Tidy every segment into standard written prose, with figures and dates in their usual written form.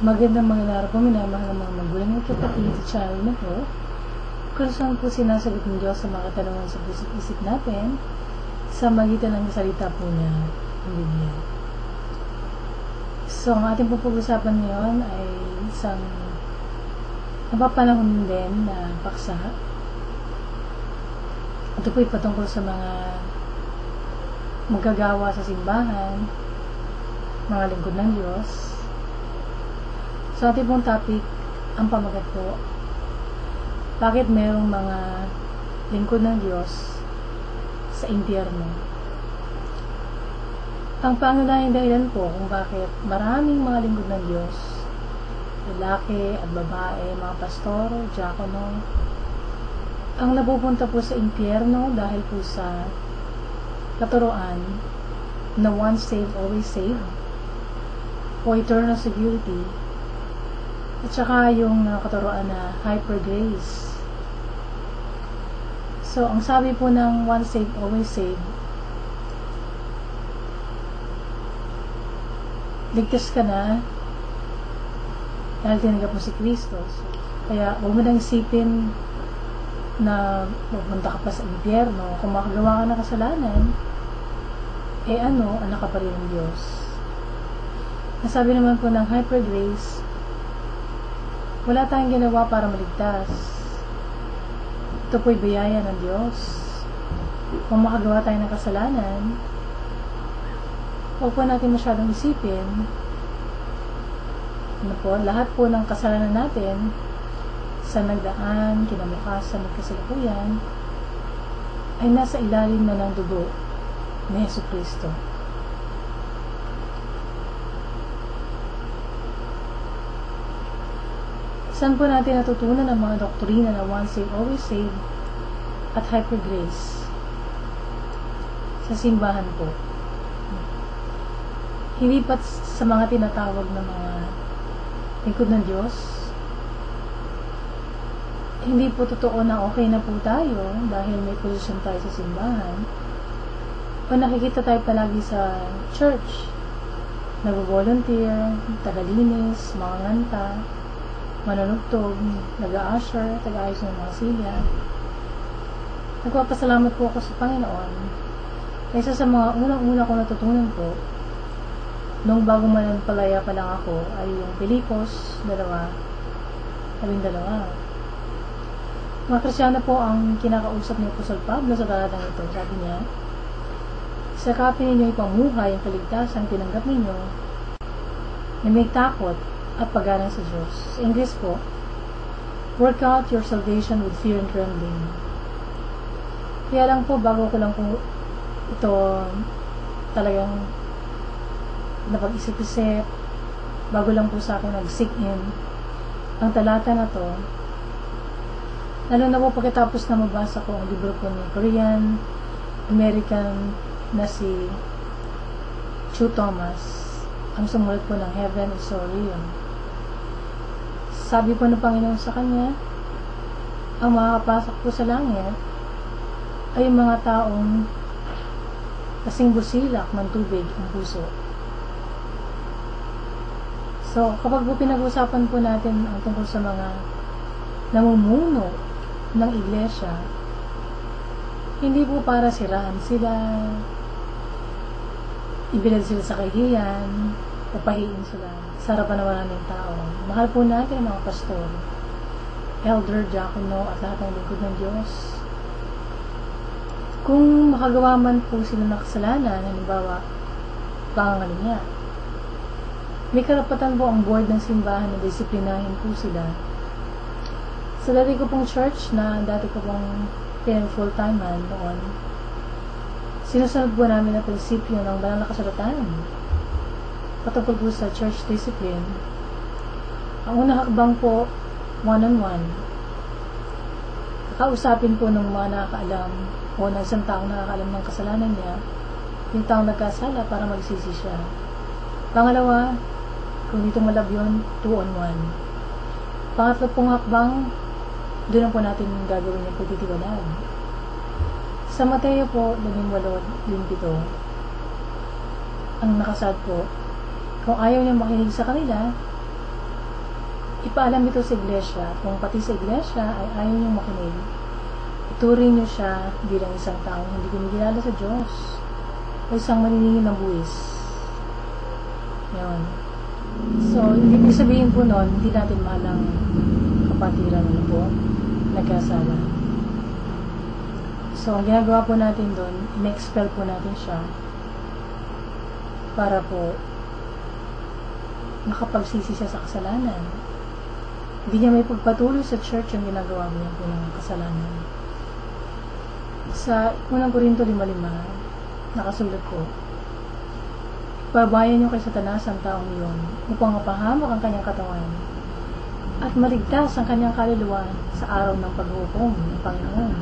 Magandang araw po, minamahal ng mga magulang at kapatid sa channel na po. Kung saan po sinasagot ng Diyos sa mga katanungan sa puso't isip natin sa magitan ng salita po na ang Biblia. So, ang ating pag-uusapan ngayon ay isang napapanahon din na paksa. Ito po ay patungkol sa mga magagawa sa simbahan, mga lingkod ng Diyos. So, ating pong topic, ang pamagat po, bakit mayroong mga lingkod ng Diyos sa impyerno? Ang pangunahing dahilan po kung bakit maraming mga lingkod ng Diyos, lalaki at babae, mga pastor, diakono, ang napupunta po sa impyerno dahil po sa katuruan na once saved, always saved, o eternal security, at saka yung katuruan na hyper grace. So, ang sabi po ng once saved, always saved, ligtas ka na dahil tinanggap mo si Kristo. So, kaya huwag mo nang isipin na pupunta ka pa sa impyerno. Kung makagawa ka ng kasalanan, anak ka pa rin ng Diyos. Nasabi naman po ng hyper grace, wala tayong ginawa para maligtas. Ito po'y biyaya ng Diyos. Kung makagawa tayo ng kasalanan, huwag po natin masyadong isipin. Lahat po ng kasalanan natin sa nagdaan, kinabukasan, nagkasalukuyan, ay nasa ilalim na ng dugo ni Jesucristo. Saan po natin natutunan ang mga doktrina na once saved, always saved at hyper grace? Sa simbahan po. Hindi pa sa mga tinatawag na mga lingkod ng Diyos. Hindi po totoo na okay na po tayo dahil may posisyon tayo sa simbahan. O nakikita tayo palagi sa church. Nag-volunteer, tagalinis, mga nganta, manunugtog, nag-a-usher, taga-ayos ng mga silya. Nagpapasalamat po ako sa Panginoon. Isa sa mga unang-una ko natutunan po, nung bagong mananampalataya pa lang ako, ay yung Pilipos 2:12. Mga Kristyano po ang kinakausap ni Apostol Pablo sa talatang ito. Sabi niya, sakapin ninyo ipamuhay ang kaligtasan tinanggap ninyo na may takot at paggalang sa Diyos. Sa English po, work out your salvation with fear and trembling. Kaya lang po, bago ko lang po ito talagang napag-isip-isip, bago lang po sa akin nag-sink in ang talata na to, lalo na po pagkatapos na mabasa ko ang libro po ni Korean American na si Chu Thomas, ang sumulat po ng Heaven is So Real. Sabi po ng Panginoon sa kanya, ang makakapasok po sa langit ay mga taong kasing busilak ng tubig ang puso. So, kapag po pinag-usapan po natin ang tungkol sa mga namumuno ng iglesia, hindi po para siraan sila, ibilad sila sa kahihiyan, o pahiin sila sa harapan ng maraming tao. Mahal po natin ang mga pastor, elder, diakono, at lahat ng lingkod ng Diyos. Kung makagawa man po sila ng kasalanan, halimbawa, pangangalunya, may karapatan po ang board ng simbahan na disiplinahin po sila. Sa dati ko pong church na dati ko pong full-time noon, sinusunod po namin ang prinsipyo ng banal na kasulatan patungkol po sa church discipline. Ang unang hakbang po, one-on-one. Kakausapin po ng mga nakakaalam o ng isang taong nakakaalam ng kasalanan niya, yung taong nagkasala para magsisi siya. Pangalawa, kung dito malab yun, 2-on-1. Pangatlo pong hakbang, doon po natin gagawin yung pagtitiwalag. Sa Mateo po, 18:17, ang nakasad po, kung ayaw niya makinig sa kanila, ipaalam ito sa iglesia. Kung pati sa iglesia ay ayaw niyong makinig, ituring niyo siya bilang isang taong hindi kumikilala sa Diyos o isang maniningil ng buwis. Yun. So, hindi sabihin po nun, hindi natin mahalang kapatiran na po, nagkasala. So, ang ginagawa po natin doon, in-expel po natin siya para po makapagsisi siya sa kasalanan. Hindi niya may pagpatuloy sa church yung ginagawa niya po ng kasalanan. Sa unang Korinto 5:5, nakasulat po, pabayan niyo kay Satanas ang taong iyon upang mapahamak ang kanyang katawan at maligtas ang kanyang kaluluwa sa araw ng paghukom ng Panginoon.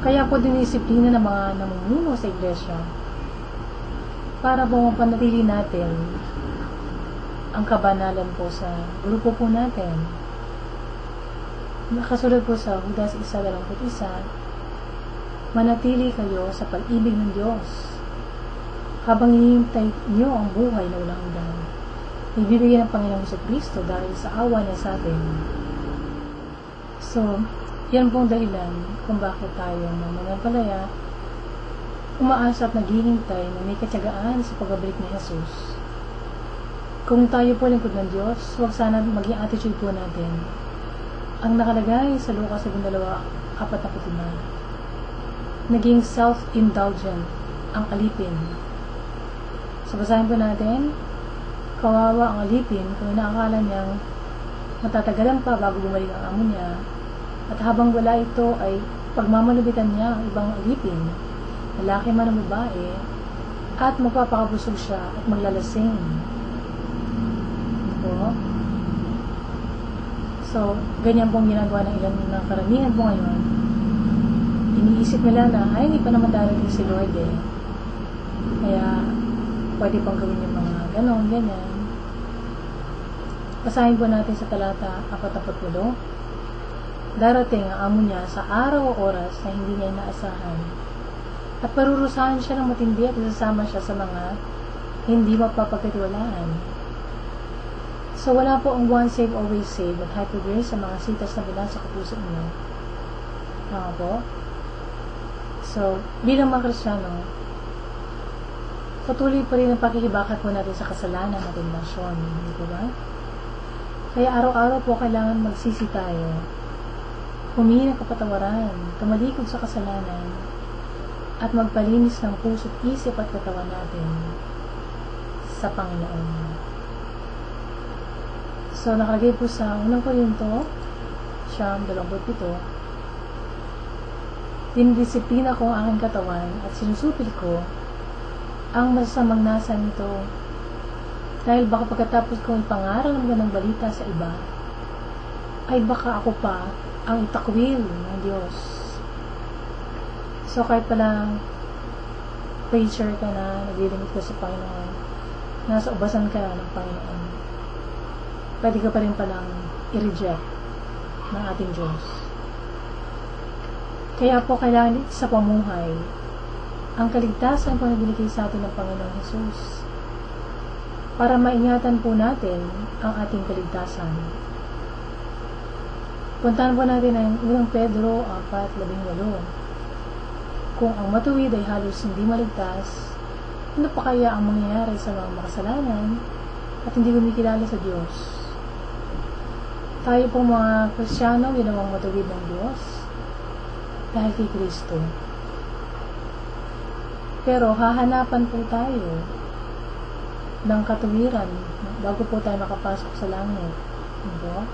Kaya po dinisiplina ng mga namumuno sa iglesia para po mapanatili natin ang kabanalan po sa grupo po natin. Nakasulat po sa Judas 1:21, manatili kayo sa pag-ibig ng Diyos habang hinihintay niyo ang buhay na walang hanggan. Ibibigay ng Panginoong Jesucristo dahil sa awa niya sa atin. So, yan pong dahilan kung bakit tayo ng mananampalataya umaasa at naghihintay na may katyagaan sa pagbabalik ni Jesus. Kung tayo po lingkod ng Diyos, huwag sana maging attitude po natin ang nakalagay sa Lucas 12:45. Naging self-indulgent ang alipin. So, basahin po natin, kawawa ang alipin kung inaakala niyang matatagalan pa bago bumalik ang amo niya, at habang wala ito ay pagmamalubitan niya ang ibang alipin, lalaki man o babae, at magpapakabusog siya at maglalasing. Po. So, ganyan pong ginagawa ng ilan ng karamihan po ngayon. Iniisip nila na, ay, hindi pa naman darating si Lord eh. Kaya, pwede pang gawin yung mga ganon, ganyan. Basahin po natin sa talata 48. Darating ang amo niya sa araw o oras na hindi niya inaasahan. At parurusahan siya ng matindi at isasama siya sa mga hindi mapapagkatiwalaan. So, wala po ang once saved, always saved at hyper grace sa mga sitas na binasa ko po sa inyo. Tama po? So, bilang mga Kristiyano, patuloy pa rin ang pakikibakat po natin sa kasalanan at tentasyon. Hindi po ba? Kaya araw-araw po kailangan magsisi tayo, humingi ng kapatawaran, tumalikod sa kasalanan, at magpalinis ng puso't isip at katawan natin sa Panginoon. So, nakalagay po sa unang Korinto, 27, dinidisiplina ko ang aking katawan at sinusupil ko ang masasamang nasa nito dahil baka pagkatapos kong ipangaral ang ganang balita sa iba, ay baka ako pa ang itakwil ng Diyos. So, kahit palang preacher ka na, naglilingkod ka sa Panginoon, nasa ubasan ka ng Panginoon, pwede ka pa rin palang i-reject ng ating Diyos. Kaya po kailangan sa pamuhay ang kaligtasan po na binigay sa atin ng Panginoong Jesus para maingatan po natin ang ating kaligtasan. Puntahan po natin ang 1 Pedro 4:18. Kung ang matuwid ay halos hindi maligtas, ano pa kaya ang mangyayari sa mga makasalanan at hindi kumikilala sa Diyos? Tayo pong mga Kristiyano, ginawang matuwid ng Diyos dahil kay Kristo. Pero hahanapan po tayo ng katuwiran bago po tayo makapasok sa langit. Diba?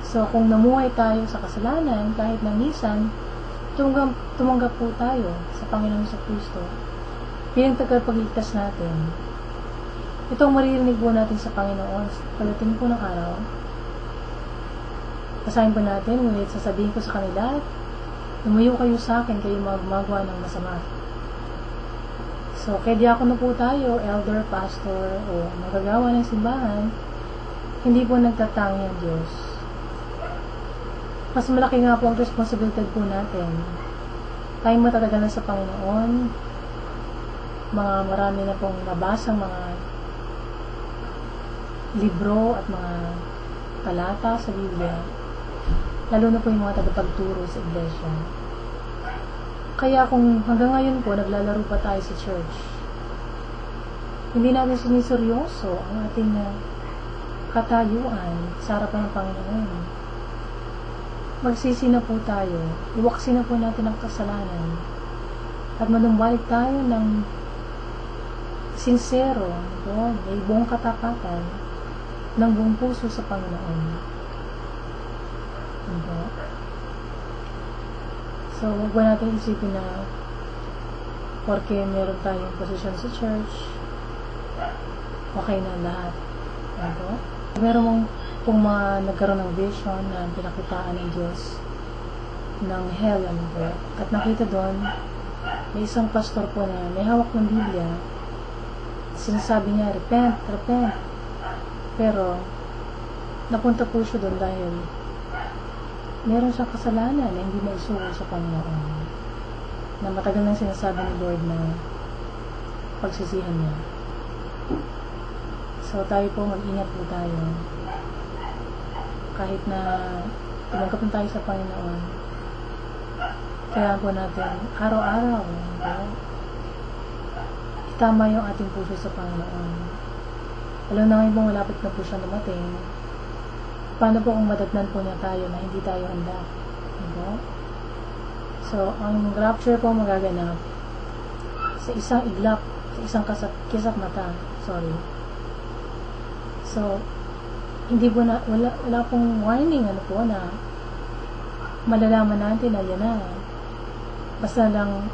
So, kung namuhay tayo sa kasalanan, kahit na minsan, tumanggap po tayo sa Panginoon sa Kristo bilang tagapagligtas natin. Ito ang maririnig po natin sa Panginoon pagdating po ng araw. Basahin po natin, ngunit sasabihin ko sa kanila, lumayo kayo sa akin, kayo magmagawa ng masama. So, kaya diakono po tayo, elder, pastor, o magagawa ng simbahan, hindi po nagtatangi ang Diyos. Mas malaki nga po ang responsibilidad po natin. Tayo matatagalan sa Panginoon, mga marami na pong nabasang mga libro at mga talata sa Biblia, lalo na po yung mga tagapagturo sa iglesia. Kaya kung hanggang ngayon po naglalaro pa tayo sa church, hindi natin siniseryoso ang ating katayuan sa harapan ng Panginoon. Magsisi na po tayo, iwaksi na po natin ang kasalanan, at manumbalik tayo ng sincero, may buong katapatan, ng buong puso sa Panginoon. So, huwag ba natin isipin na porque meron tayong posisyon sa church, okay na lahat. Meron kung mga nagkaroon ng vision na pinakitaan ng Diyos ng hell, at nakita doon, may isang pastor po na may hawak ng Biblia, sinasabi niya, repent, repent. Pero, napunta po siya doon dahil meron siyang kasalanan na hindi maisuko sa Panginoon. Na matagal nang sinasabi ni Lord na pagsisihan niya. So, tayo po, mag-ingat po tayo. Kahit na tumanggap na tayo sa Panginoon, kailangan po natin araw-araw itama yung ating puso sa Panginoon. Alam na ngayon po malapit na po siya dumating. Paano po kung madatnan po niya tayo na hindi tayo handa? So, ang rapture po magaganap sa isang iglap, sa isang kisap mata. Sorry. So, hindi po na, wala pong warning na malalaman natin na yan na. Basta lang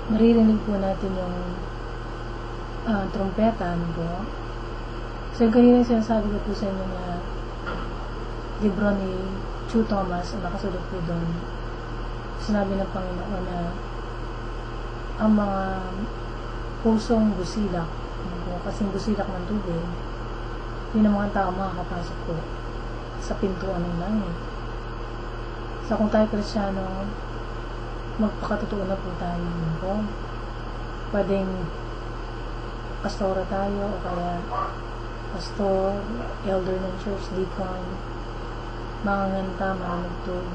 maririnig po natin yung trompeta, So, yung kanina sinasabi ko po sa inyo na libro ni Chu Thomas, ang nakasulat po doon, sinabi ng Panginoon na ang mga pusong busilak, kasing busilak ng tubig, yun ang mga tao makakapasok po sa pintuan ng langit. So, kung tayo Kristiyano, magpakatotoo na po tayo. Pwedeng pastora tayo, o kaya pastor, elder ng church, deacon, manganganta, manunugtog,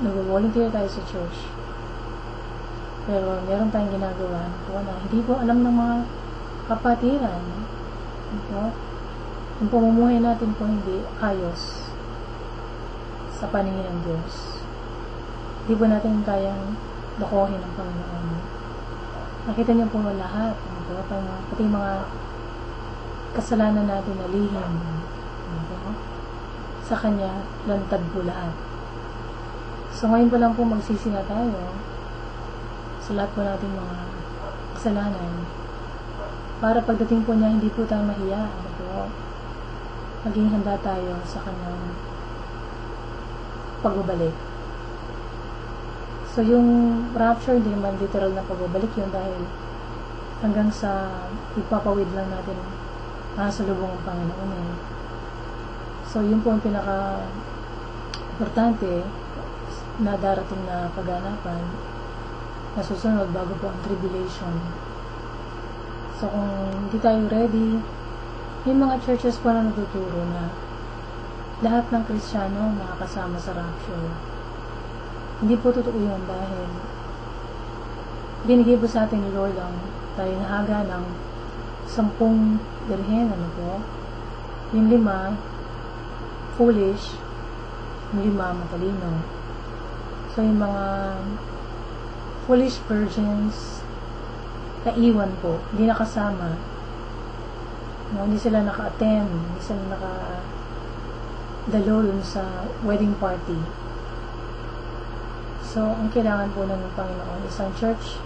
nag-volunteer tayo sa church. Pero meron tayong ginagawa na hindi po alam ng mga kapatiran. Yung pamumuhay natin po hindi ayos sa paningin ng Diyos. Hindi po natin kayang lokohin ng Panginoon. Nakita niyo po lahat, pati mga kasalanan natin na lihim. Sa Kanya, lantad po lahat. So ngayon pa lang po magsisi na tayo sa lahat po natin mga kasalanan. Para pagdating po niya, hindi po tayo mahiya. Maging handa tayo sa Kanyang pagbabalik. So, yung rapture, hindi naman literal na pagbabalik yun dahil hanggang sa ipapawid lang natin sa lubong ng Panginoon. So, yun po ang pinaka-importante na darating na kaganapan na susunod bago po ang tribulation. So, kung hindi tayo ready, yung mga churches po na natuturo na lahat ng Kristiyano makakasama sa rapture. Hindi po totoo yun dahil binigay po sa atin ni Lord ang tayo nahaga ng 10 birhen, yung 5 foolish, yung 5 matalino. So, yung mga foolish virgins naiwan po, hindi nakasama, hindi sila naka-attend, hindi sila naka-dalo dun sa wedding party. So, ang kailangan po ng Panginoon, isang church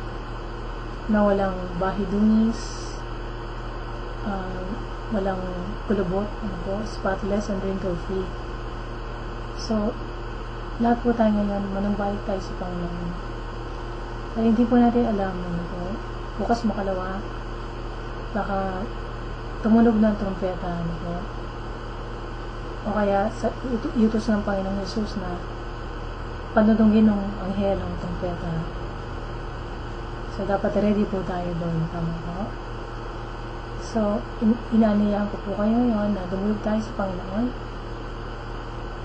na walang bahidungis, walang kulubot, spotless and wrinkle-free. So, lahat po tayo ngayon, manumbalik tayo sa Panginoon. Ay, hindi po natin alam, bukas makalawa, baka tumunog ng trompeta, o kaya sa utos ng Panginoong Jesus na panudungin ng anghel ang trompeta. So, dapat ready po tayo doon, tama po? So, inaaniyahan ko po kayo ngayon na dumulog tayo sa Panginoon.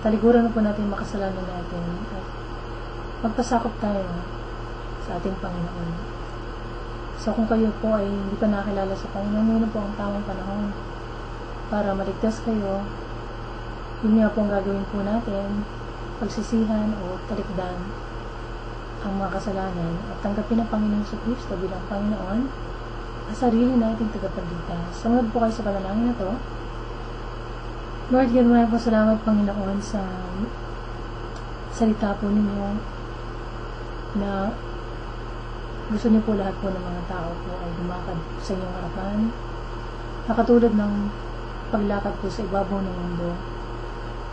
Talikuran po natin makasalanan natin at magpasakop tayo sa ating Panginoon. So, kung kayo po ay hindi pa nakilala sa Panginoon, ngayon po ang tamang panahon para maligtas kayo. Yun nga po ang gagawin po natin, pagsisihan o talikdan ang mga kasalanan at tanggapin ang Panginoon sa Kristo bilang Panginoon at sarili nating tagapagligtas. Sumunod po kayo sa panalangin na to. Lord God, maraming po salamat, Panginoon, sa salita po ninyo na gusto niyo po lahat po ng mga tao po ay lumakad sa inyong harapan. Nakatulad ng paglakad po sa ibabaw ng mundo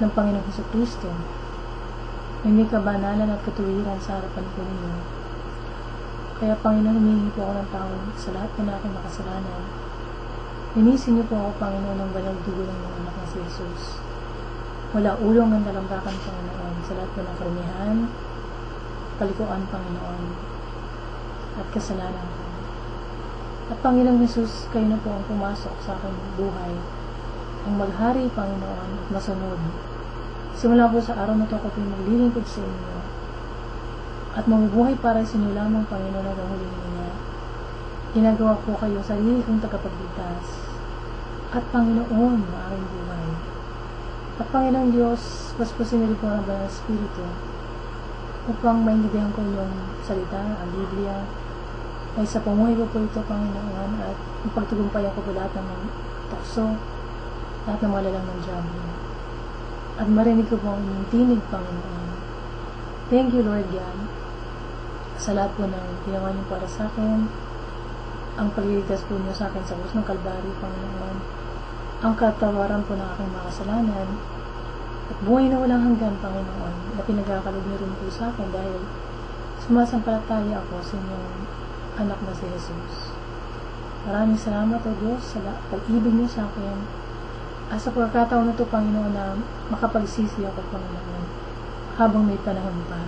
ng Panginoong Jesucristo. May kabanalan at katuwiran sa harapan po ninyo. Kaya, Panginoon, humingi po ako ng tawad sa lahat po na aking makasalanan. Linisin niyo po ako, Panginoon, ng banal dugo ng mga anak na si Jesus. Wala ulong ng talambakan, Panginoon, sa lahat po ng karamihan, palikuan, Panginoon, at kasalanan ko. At Panginoong Jesus, kayo na po ang pumasok sa aking buhay, ang maghari, Panginoon, at masunod. Simula po sa araw na ito, ako po maglilingkod sa inyo, at mabubuhay para sa inyo lamang, Panginoon, hanggang huling niya. Ginagawa po kayo sarili kong tagapagligtas, at Panginoon, ang aking buhay. At Panginoong Diyos, paspasin niyo po ang banal na Espiritu, upang maintindihan ko yung salita, ang Biblia, ay sa pamuhay ko po ito, Panginoon, at ipagtagumpayan ko po lahat ng mga tukso, lahat ng mga lalang ng Diablo. At marinig ko po ang inyong tinig, Panginoon. Thank you, Lord God, sa lahat po ng ginawa niyo para sa akin, ang pagliligtas po niyo sa akin sa krus ng Kalbaryo, Panginoon, ang katawaran po ng aking mga kasalanan, at buhay na walang hanggan, Panginoon, na pinagkakalog niyo rin po sa akin dahil sumasampalataya ako sa inyong anak na si Jesus. Maraming salamat, O Diyos, sa pag-ibig niyo sa akin. At sa pagkakataon na ito, Panginoon, na makapagsisi ako, Panginoon, habang may panahon pa.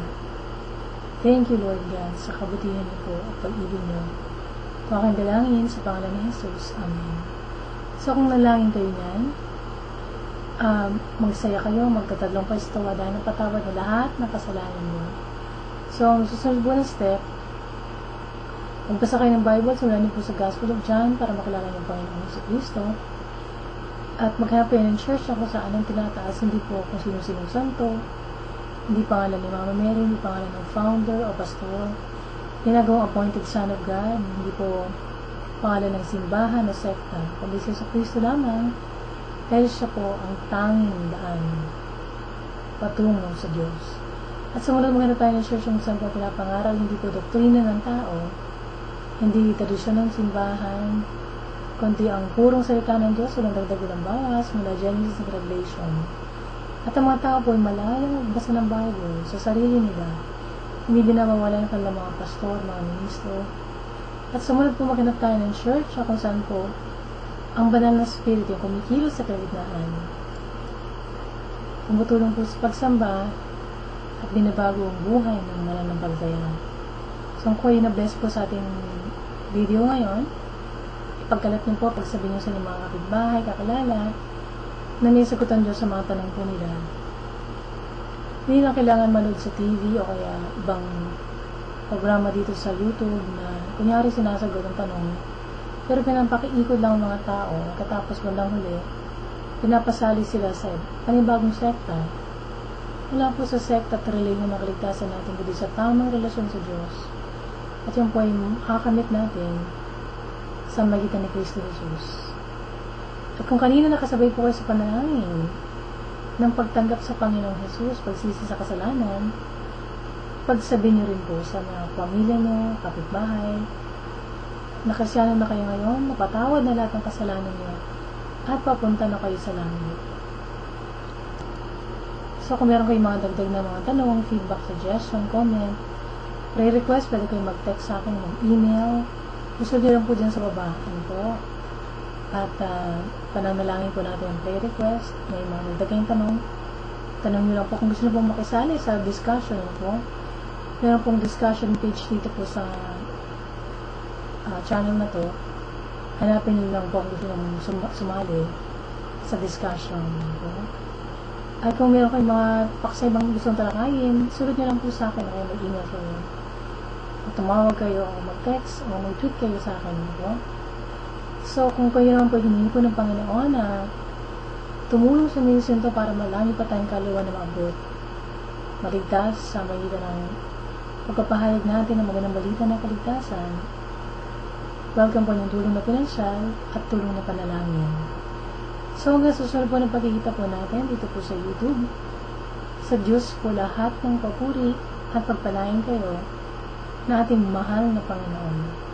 Thank you, Lord God, sa kabutihan niyo po at pag-ibig niyo. Kung aking dalangin sa pangalan ni Jesus. Amen. So, kung nalangin kayo niyan, magsaya kayo, magtatatlong pwesto, dahil napatawad na lahat ng kasalanan niyo. So, ang susunod po na step, magbasa kayo ng Bible, simulan niyo po sa Gospel of John para makilala niyo ang Panginoon sa Kristo. At maghanap kayo ng church na kung saan ang tinataas, hindi po kung sino-sinong santo, hindi pangalan ni Mama Mary, hindi pangalan ng founder o pastor, ginagawang appointed son of God, hindi po pangalan ng simbahan o sekta, kundi sa Kristo lamang, dahil siya po ang tanging daan patungo sa Diyos. At sumunod maghanap tayo ng church kung saan po pinapangaral, hindi po doktrina ng tao, hindi tradisyon ng simbahan, kundi ang purong salita ng Diyos, walang dagdag ng bawas, mula Genesis to Revelation. At ang mga tao po ay malayang magbasa ng Bible sa sarili nila. Hindi din nawawala ng kanilang mga pastor, mga ministro. At sumunod po maghanap tayo ng church kung saan po ang banal na spirit yung kumikilos sa kalagitnaan. Tumutulong po sa pagsamba at binabago ang buhay ng mananampalataya. So kung kayo na-bless po sa ating video ngayon, ipagkalat niyo po, pagsabihin niyo sa inyong mga kapitbahay, kakilala, na nisagutan Diyos sa mga tanong po nila. Hindi na kailangan manood sa TV o kaya ibang programa dito sa YouTube na kunyari sinasagot ang tanong, pero pinapakiikot lang ang mga tao, katapos bandang huli, pinapasali sila sa panibagong sekta. Wala po sa sekta at relihiyon na kaligtasan natin, kundi sa tamang relasyon sa Diyos. At yun po ay makakamit natin sa magitan ni Kristo Jesus. At kung kanina nakasabay po kayo sa panalangin ng pagtanggap sa Panginoong Jesus, pagsisi sa kasalanan, pagsabihin niyo rin po sa mga pamilya niyo, kapitbahay, nakasyanan na kayo ngayon, napatawad na lahat ng kasalanan niyo, at papunta na kayo sa langit. So kung meron kayong mga dagdag na mga tanong, feedback, suggestion, comment, prayer request, pwede kayong mag-text sa akin, mag-email, gusto niyo lang po dyan sa baba. Ano po? At pananalangin po natin ang prayer request. May mga nagdagayang tanong. Tanong nyo lang po kung gusto nyo pong makisali sa discussion. Ano po? Meron pong discussion page dito po sa channel na to. hanapin nyo lang po kung gusto nyo sumali sa discussion. Okay? At kung meron kayong mga paksaibang gustong talakayin, sulat nyo lang po sa akin, o mag-email kayo. O tumawag kayo, o mag-text, o mag-tweet kayo sa akin. Okay? So, kung kayo naman po hiningi po ng Panginoon na tumulong sa ministry to para malami pa tayong kaluwa na maabot, maligtas sa magitan ng pagpapahayag natin ng magandang balita ng kaligtasan, welcome po ng tulong na pinansyal at tulong na panalangin. So, hanggang susunod po ng pagkikita po natin dito po sa YouTube. Sa Diyos po lahat ng papuri at pagpalain kayo na ating mahal na Panginoon.